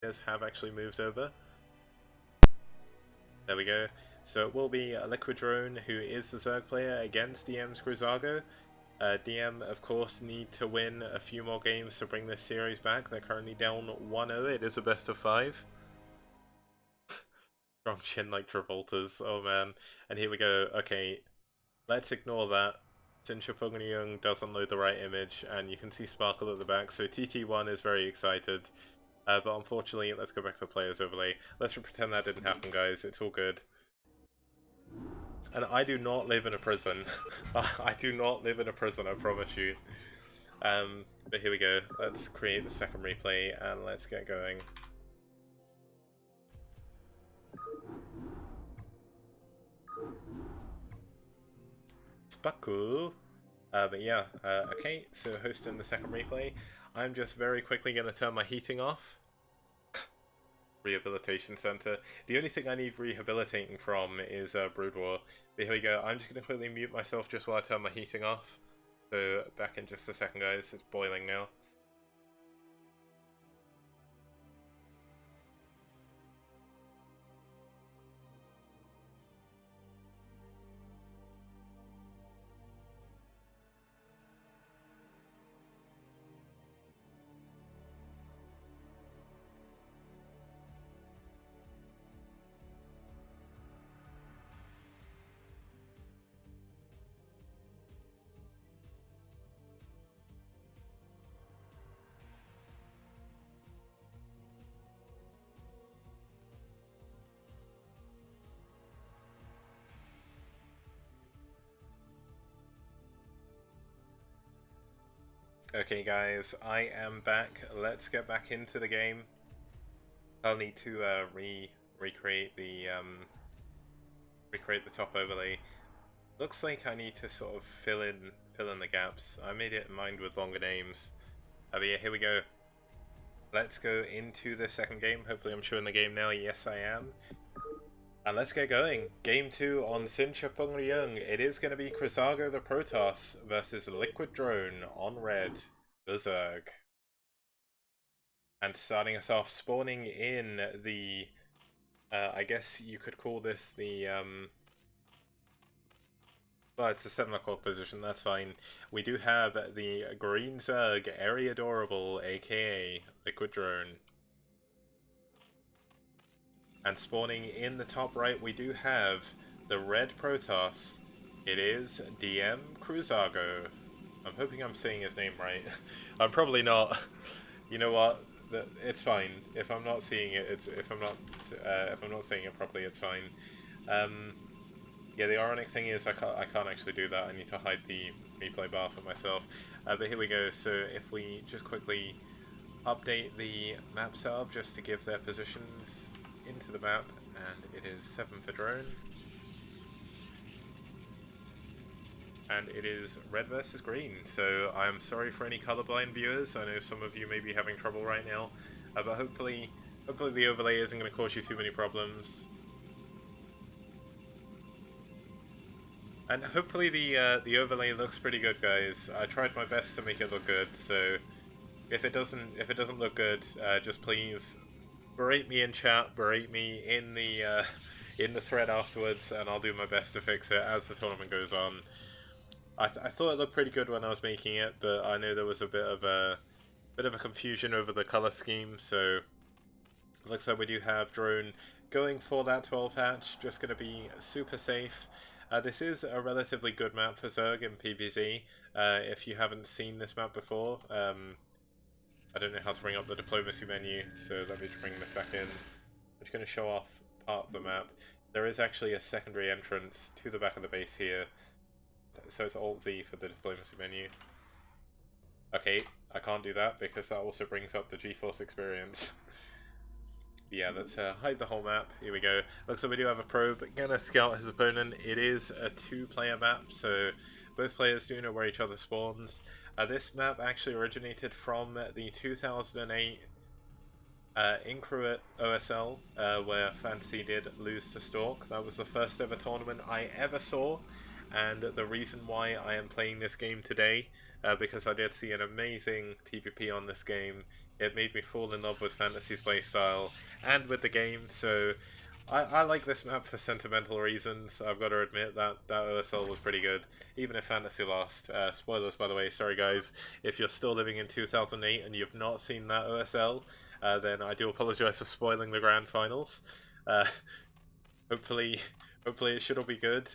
have actually moved over. There we go. So it will be Liquid Drone, who is the Zerg player, against DM's cRuZaGo. DM, of course, need to win a few more games to bring this series back. They're currently down 1-0. It is a best of 5. Strong chin like Travolta's. Oh man. And here we go. Okay, let's ignore that. Sin Chupung-Ryeong doesn't load the right image, and you can see Sparkle at the back, so TT1 is very excited. But unfortunately, let's go back to the players overlay. Let's pretend that didn't happen, guys. It's all good. And I do not live in a prison. I do not live in a prison, I promise you. But here we go. Let's create the second replay, and let's get going. Sparkle. But yeah, okay, so hosting the second replay. I'm just very quickly going to turn my heating off. Rehabilitation Center. The only thing I need rehabilitating from is Brood War. But here we go. I'm just going to quickly mute myself just while I turn my heating off. So back in just a second, guys. It's boiling now. Okay guys, I am back. Let's get back into the game. I'll need to recreate the top overlay. Looks like I need to sort of fill in the gaps. I made it in mind with longer names. But yeah, here we go. Let's go into the second game. Hopefully I'm showing the game now. Yes, I am. And let's get going. Game 2 on Sin Chupung-Ryeong. It is going to be cRuZaGo the Protoss versus Liquid Drone on red, the Zerg. And starting us off, spawning in the, I guess you could call this the, well, it's a 7 o'clock position, that's fine. We do have the green Zerg, Adorable, aka Liquid Drone. And spawning in the top right, we do have the red Protoss. It is DM cRuZaGo. I'm hoping I'm saying his name right. I'm probably not. You know what? It's fine. If I'm not seeing it, if I'm not saying it properly, it's fine. Yeah, the ironic thing is I can't actually do that. I need to hide the replay bar for myself. But here we go. So if we just quickly update the map setup just to give their positions into the map, and it is 7 for drone. And it is red versus green, so I'm sorry for any colorblind viewers. I know some of you may be having trouble right now, but hopefully the overlay isn't going to cause you too many problems. And hopefully the overlay looks pretty good, guys. I tried my best to make it look good, so if it doesn't look good, just please berate me in chat, berate me in the thread afterwards, and I'll do my best to fix it as the tournament goes on. I thought it looked pretty good when I was making it, but I know there was a bit of a confusion over the color scheme. So it looks like we do have drone going for that 12 patch, just going to be super safe. This is a relatively good map for Zerg in PvZ. If you haven't seen this map before, I don't know how to bring up the diplomacy menu, so let me just bring this back in. I'm just going to show off part of the map. There is actually a secondary entrance to the back of the base here. So it's Alt-Z for the diplomacy menu. Okay, I can't do that because that also brings up the GeForce experience. Yeah, let's hide the whole map. Here we go. Looks like we do have a probe. Gonna scout his opponent. It is a 2-player map, so both players do know where each other spawns. This map actually originated from the 2008 Incruit OSL, where Fantasy did lose to Stork. That was the first ever tournament I ever saw, and the reason why I am playing this game today, because I did see an amazing TVP on this game, It made me fall in love with Fantasy's playstyle and with the game, so I like this map for sentimental reasons. I've got to admit that OSL was pretty good, even if Fantasy lost. Spoilers, by the way, sorry guys. If you're still living in 2008 and you've not seen that OSL, then I do apologize for spoiling the grand finals. Uh, hopefully it should all be good.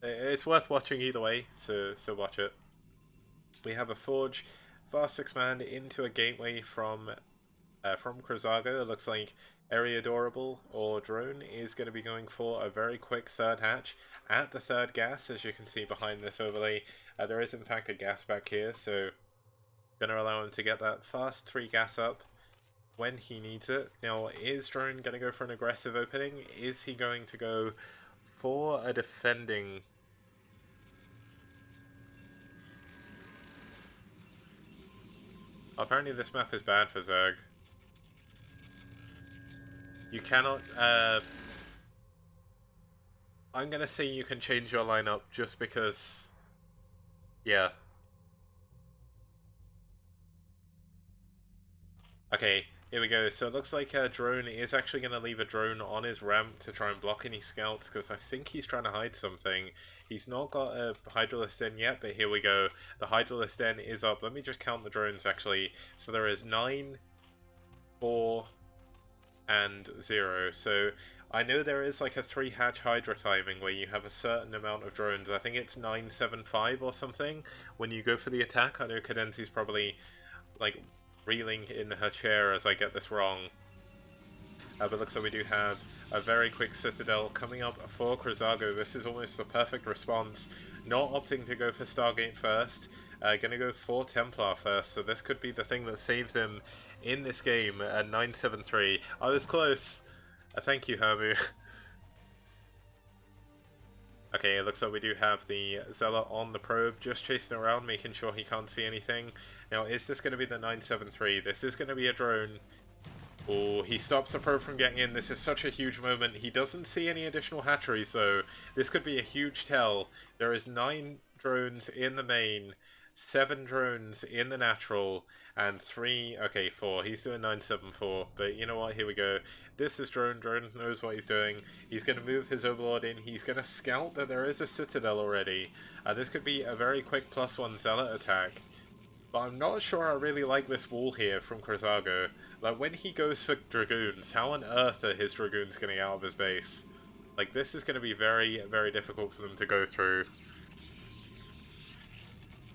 It's worth watching either way, so watch it. We have a Forge, fast 6-man into a gateway from cRuZaGo. It looks like Area Adorable or Drone is going to be going for a very quick third hatch at the third gas, as you can see behind this overlay. There is in fact a gas back here, so going to allow him to get that fast 3 gas up when he needs it. Now, is Drone going to go for an aggressive opening? Is he going to go for a defending? Apparently this map is bad for Zerg. You cannot, I'm gonna say you can change your lineup just because, yeah. Okay, here we go. So it looks like Drone is actually going to leave a drone on his ramp to try and block any scouts, because I think he's trying to hide something. He's not got a Hydralisk Den yet, but here we go. The Hydralisk Den is up. Let me just count the drones, actually. So there is 9, 4, and 0. So I know there is like a 3-hatch Hydra timing where you have a certain amount of drones. I think it's 975 or something when you go for the attack. I know Cadenzi's probably like reeling in her chair as I get this wrong. But looks like we do have a very quick Citadel coming up for cRuZaGo. This is almost the perfect response. Not opting to go for Stargate first. Gonna go for Templar first, so this could be the thing that saves him in this game at 973. I was close. Thank you, Hermu. Okay, it looks like we do have the Zealot on the probe, just chasing around, making sure he can't see anything. Now, is this going to be the 973? This is going to be a drone. Oh, he stops the probe from getting in. This is such a huge moment. He doesn't see any additional hatcheries, so this could be a huge tell. There is 9 drones in the main, 7 drones in the natural, and 3, okay, 4. He's doing 974, but you know what, here we go. This is Drone. Drone knows what he's doing. He's going to move his Overlord in. He's going to scout that there is a Citadel already. This could be a very quick +1 Zealot attack. But I'm not sure I really like this wall here from cRuZaGo. Like, when he goes for Dragoons, how on earth are his Dragoons getting out of his base? Like, this is going to be very, very difficult for them to go through.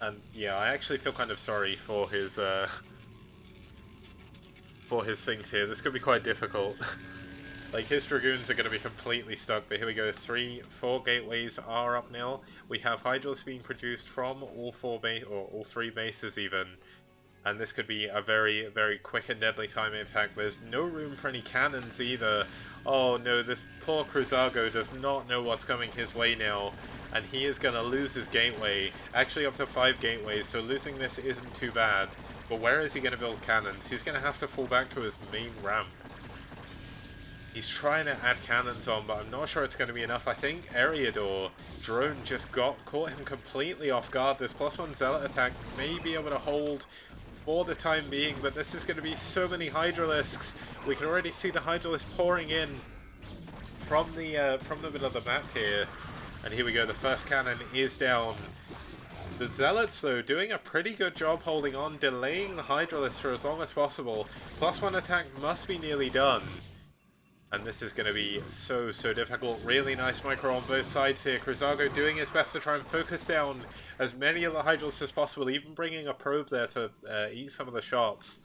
And yeah, I actually feel kind of sorry for his things here. This could be quite difficult. Like, his Dragoons are going to be completely stuck, but here we go. 3, 4 gateways are up now. We have Hydras being produced from all 3 bases even. And this could be a very, very quick and deadly time impact. There's no room for any cannons either. Oh no, this poor cRuZaGo does not know what's coming his way now. And he is going to lose his gateway. Actually up to 5 gateways, so losing this isn't too bad. But where is he going to build cannons? He's going to have to fall back to his main ramp. He's trying to add cannons on, but I'm not sure it's going to be enough. I think Eriador Drone just caught him completely off guard. This +1 Zealot attack may be able to hold for the time being, but this is going to be so many Hydralisks. We can already see the Hydralisk pouring in from the middle of the map here. And here we go, the first cannon is down. The Zealots, though, doing a pretty good job holding on, delaying the Hydralisk for as long as possible. +1 attack must be nearly done. And this is going to be so, so difficult. Really nice micro on both sides here. cRuZaGo doing his best to try and focus down as many of the Hydralisks as possible, even bringing a probe there to eat some of the shots.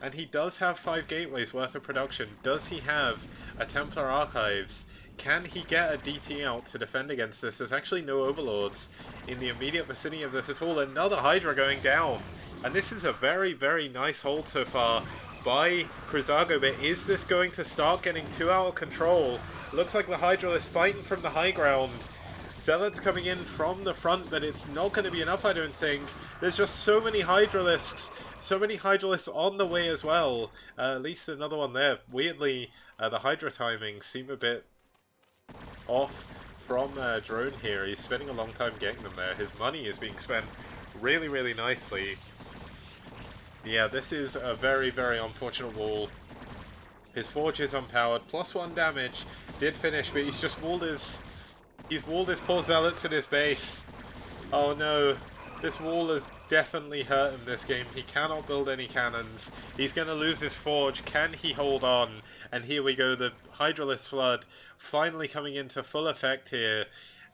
And he does have 5 gateways worth of production. Does he have a Templar Archives? Can he get a DT out to defend against this? There's actually no Overlords in the immediate vicinity of this at all. Another Hydra going down. And this is a very, very nice hold so far by cRuZaGo, but is this going to start getting too out of control? Looks like the Hydra is fighting from the high ground. Zealots coming in from the front, but it's not going to be enough, I don't think. There's just so many Hydralisks. So many Hydralisks on the way as well. At least another one there. Weirdly, the Hydra timings seem a bit off from Drone here. He's spending a long time getting them there. His money is being spent really, really nicely. Yeah, this is a very, very unfortunate wall. His Forge is unpowered, +1 damage, did finish, but he's walled his poor Zealots in his base. Oh no, this wall is definitely hurt him this game. He cannot build any cannons. He's going to lose his Forge. Can he hold on? And here we go, the Hydralisk Flood finally coming into full effect here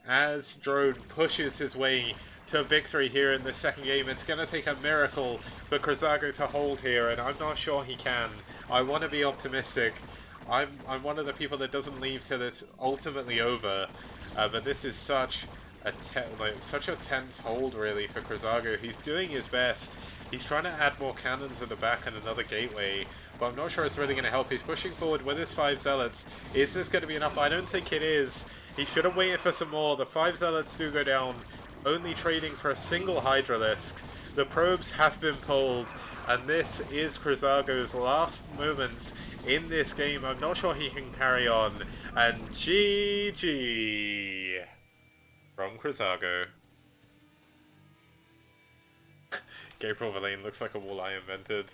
as Drone pushes his way to victory here in this second game. It's going to take a miracle for cRuZaGo to hold here, and I'm not sure he can. I want to be optimistic. I'm one of the people that doesn't leave till it's ultimately over, but this is such a tense hold really for cRuZaGo. He's doing his best. He's trying to add more cannons at the back and another gateway, but I'm not sure it's really going to help. He's pushing forward with his 5 Zealots. Is this going to be enough? I don't think it is. He should have waited for some more. The 5 Zealots do go down, only trading for a single Hydralisk. The probes have been pulled, and this is cRuZaGo's last moments in this game. I'm not sure he can carry on. And GG from cRuZaGo. Gabriel Verlaine looks like a wall I invented.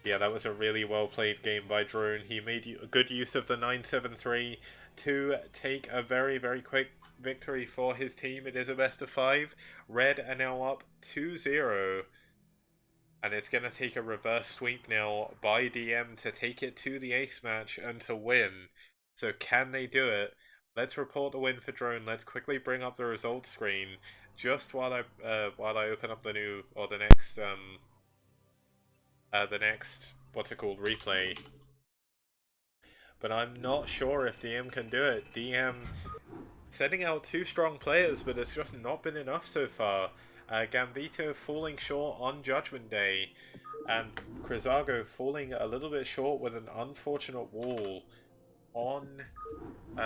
Yeah, that was a really well played game by Drone. He made good use of the 973 to take a very, very quick victory for his team. It is a best of 5. Red are now up 2-0. And it's going to take a reverse sweep now by DM to take it to the ace match and to win. So can they do it? Let's report the win for Drone. Let's quickly bring up the results screen just while I open up the new, or the next what's it called, replay. But I'm not sure if DM can do it. DM setting out 2 strong players, but it's just not been enough so far. Gambito falling short on Judgment Day, and cRuZaGo falling a little bit short with an unfortunate wall on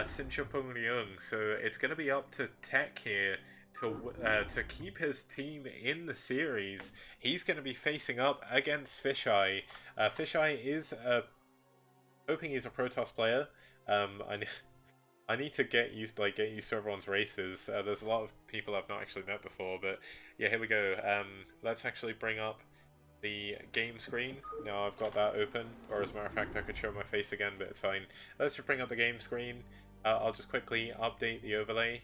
Sin Chupung-Ryeong. So it's going to be up to Tech here to keep his team in the series. He's going to be facing up against Fisheye. Fisheye is hoping he's a Protoss player. I need to get used to everyone's races. There's a lot of people I've not actually met before, but yeah, here we go. Let's actually bring up the game screen. Now I've got that open, or as a matter of fact I could show my face again, but it's fine. Let's just bring up the game screen. I'll just quickly update the overlay.